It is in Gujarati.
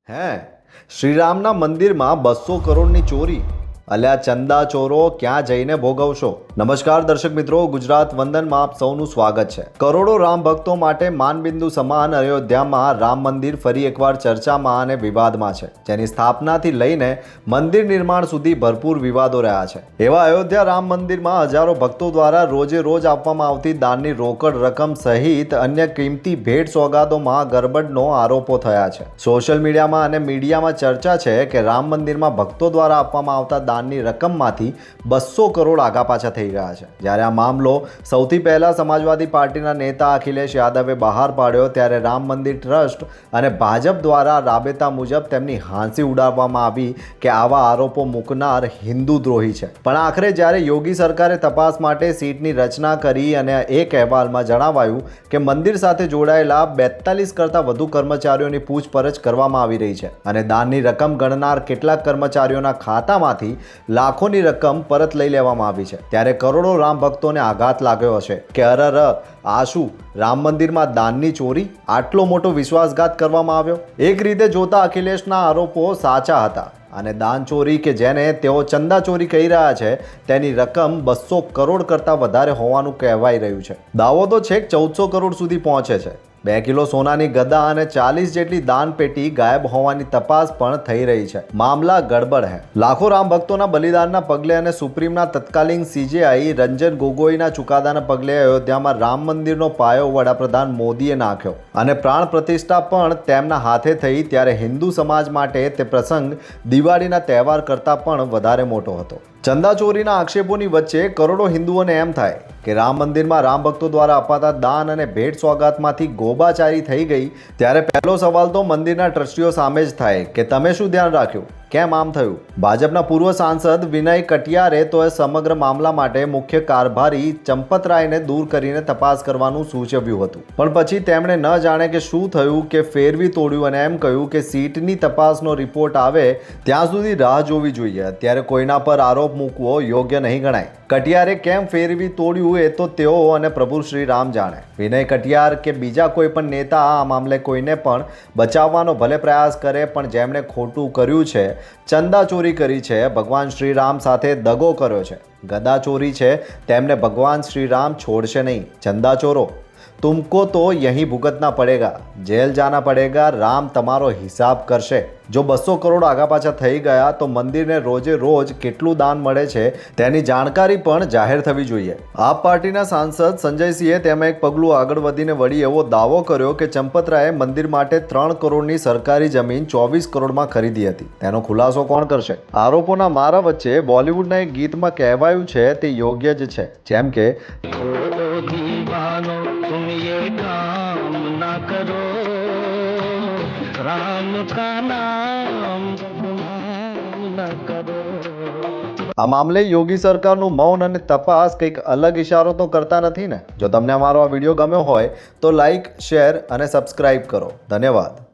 હે શ્રીરામના મંદિરમાં 200 કરોડની ચોરી. અલ્યા ચંદા ચોરો ક્યાં જઈને ભોગવશો. નમસ્કાર દર્શક મિત્રો, ગુજરાત વંદનમાં આપ સૌનું સ્વાગત છે. કરોડો રામ ભક્તો માટે માનબિંદુ સમાન અયોધ્યામાં રામ મંદિર ફરી એકવાર ચર્ચામાં અને વિવાદમાં છે, જેની સ્થાપનાથી લઈને મંદિર નિર્માણ સુધી ભરપૂર વિવાદો રહ્યા છે. એવા અયોધ્યા રામ મંદિરમાં હજારો ભક્તો દ્વારા રોજે રોજ આપવામાં આવતી દાનની રોકડ રકમ સહિત અન્ય કિંમતી ભેટ સોગાદોમાં ગરબડનો આરોપો થયા છે. સોશિયલ મીડિયામાં અને મીડિયામાં ચર્ચા છે કે રામ મંદિરમાં ભક્તો દ્વારા આપવામાં આવતા દાનની રકમમાંથી 200 કરોડ આગા પાછા થઈ ગયા છે. જ્યારે આ મામલો સૌથી પહેલા સમાજવાદી પાર્ટીના નેતા અખિલેશ યાદવે બહાર પાડ્યો ત્યારે રામ મંદિર ટ્રસ્ટ અને ભાજપ દ્વારા રાબેતા મુજબ તેમની હાંસી ઉડાવવામાં આવી કે આવા આરોપો મૂકનાર હિન્દુ દ્રોહી છે. પણ આખરે જ્યારે યોગી સરકારે તપાસ માટે સીટની રચના કરી અને એક અહેવાલમાં જણાવાયું કે મંદિર સાથે જોડાયેલા 42 કરતાં વધુ કર્મચારીઓની પૂછપરછ કરવામાં આવી રહી છે અને દાનની રકમ ગણનાર કેટલાક કર્મચારીઓના ખાતામાંથી લાખોની રકમ પરત લઈ લેવામાં આવી છે, ત્યારે કરોડો રામ ભક્તોને આઘાત લાગ્યો હશે કે અરર, આ શું રામ મંદિરમાં દાનની ચોરી? આટલો મોટો વિશ્વાસઘાત કરવામાં આવ્યો? એક રીતે જોતા અખિલેશના આરોપો સાચા હતા અને દાન ચોરી કે જેને તેઓ ચંદા ચોરી કહી રહ્યા છે તેની રકમ 200 કરોડ કરતાં વધારે હોવાનું કહેવાઈ રહ્યું છે. દાવો તો છેક 1400 કરોડ સુધી પહોંચે છે. 2 કિલો સોનાની ગદા અને 40 જેટલી દાન પેટી ગાયબ હોવાની તપાસ પણ થઈ રહી છે. મામલા ગડબડ હે. લાખો રામ ભક્તોના બલિદાનના પગલે અને સુપ્રીમના તત્કાલીન CJI રંજન ગોગોઈના ચુકાદાના પગલે અયોધ્યામાં રામ મંદિરનો પાયો વડાપ્રધાન મોદીએ નાખ્યો અને પ્રાણ પ્રતિષ્ઠા પણ તેમના હાથે થઈ, ત્યારે હિન્દુ સમાજ માટે તે પ્રસંગ દિવાળીના તહેવાર કરતાં પણ વધારે મોટો હતો. ચંદા ચોરીના આક્ષેપોની વચ્ચે કરોડો હિન્દુઓને એમ થાય કે રામ મંદિરમાં રામ ભક્તો દ્વારા અપાતા દાન અને ભેટ સોગાતમાંથી ગોબાચારી થઈ ગઈ, ત્યારે પહેલો સવાલ તો મંદિરના ટ્રસ્ટીઓ સામે જ થાય કે તમે શું ધ્યાન રાખ્યું, કેમ આમ થયું? ભાજપના પૂર્વ સાંસદ વિનય કટિયારે તો એ સમગ્ર મામલા માટે મુખ્ય કારભારી ચંપતરાયને દૂર કરીને તપાસ કરવાનું સૂચવ્યું હતું, પણ પછી તેમણે ન જાણે કે શું થયું કે ફેરવી તોડ્યું અને એમ કહ્યું કે સીટની તપાસનો રિપોર્ટ આવે ત્યાં સુધી રાહ જોવી જોઈએ. અત્યારે કોઈના પર આરોપ મૂકવો યોગ્ય નહીં ગણાય. કટિયારે કેમ ફેરવી તોડ્યું એ તો તેઓ અને પ્રભુ શ્રી રામ જાણે. વિનય કટિયાર કે બીજા કોઈ પણ નેતા આ મામલે કોઈને પણ બચાવવાનો ભલે પ્રયાસ કરે, પણ જેમણે ખોટું કર્યું છે, ચંદા ચોરી કરી છે, ભગવાન શ્રી રામ સાથે દગો કર્યો છે, ગદા ચોરી છે, તેમને ભગવાન શ્રી રામ છોડશે નહીં. ચંદા ચોરો, तुमको तो यहीं भुगतना पड़ेगा, जेल जाना पड़ेगा. राम તમારો હિસાબ કરશે. જો 200 કરોડ આગા પાછા થઈ ગયા તો મંદિરને રોજે રોજ કેટલું દાન મળે છે તેની જાણકારી પણ જાહેર થવી જોઈએ. આપ પાર્ટીના સાંસદ સંજયસિંહે તેમાં એક પગલું આગળ વધીને વળી એવો દાવો કર્યો કે ચંપતરાયે મંદિર માટે 3 કરોડની સરકારી જમીન 24 કરોડમાં ખરીદી હતી. તેનો ખુલાસો કોણ કરશે? આરોપોના મારા વચ્ચે બોલિવૂડના એક ગીતમાં કહેવાયું છે તે યોગ્ય જ છે, જેમ કે तुम ये काम ना करो, राम का नाम ना करो. આ મામલે યોગી સરકારનું મૌન અને તપાસ કંઈક અલગ ઇશારો તો કરતા નથી ને? જો તમને અમારો આ વિડીયો ગમ્યો હોય તો લાઈક, શેર અને સબસ્ક્રાઇબ કરો. ધન્યવાદ.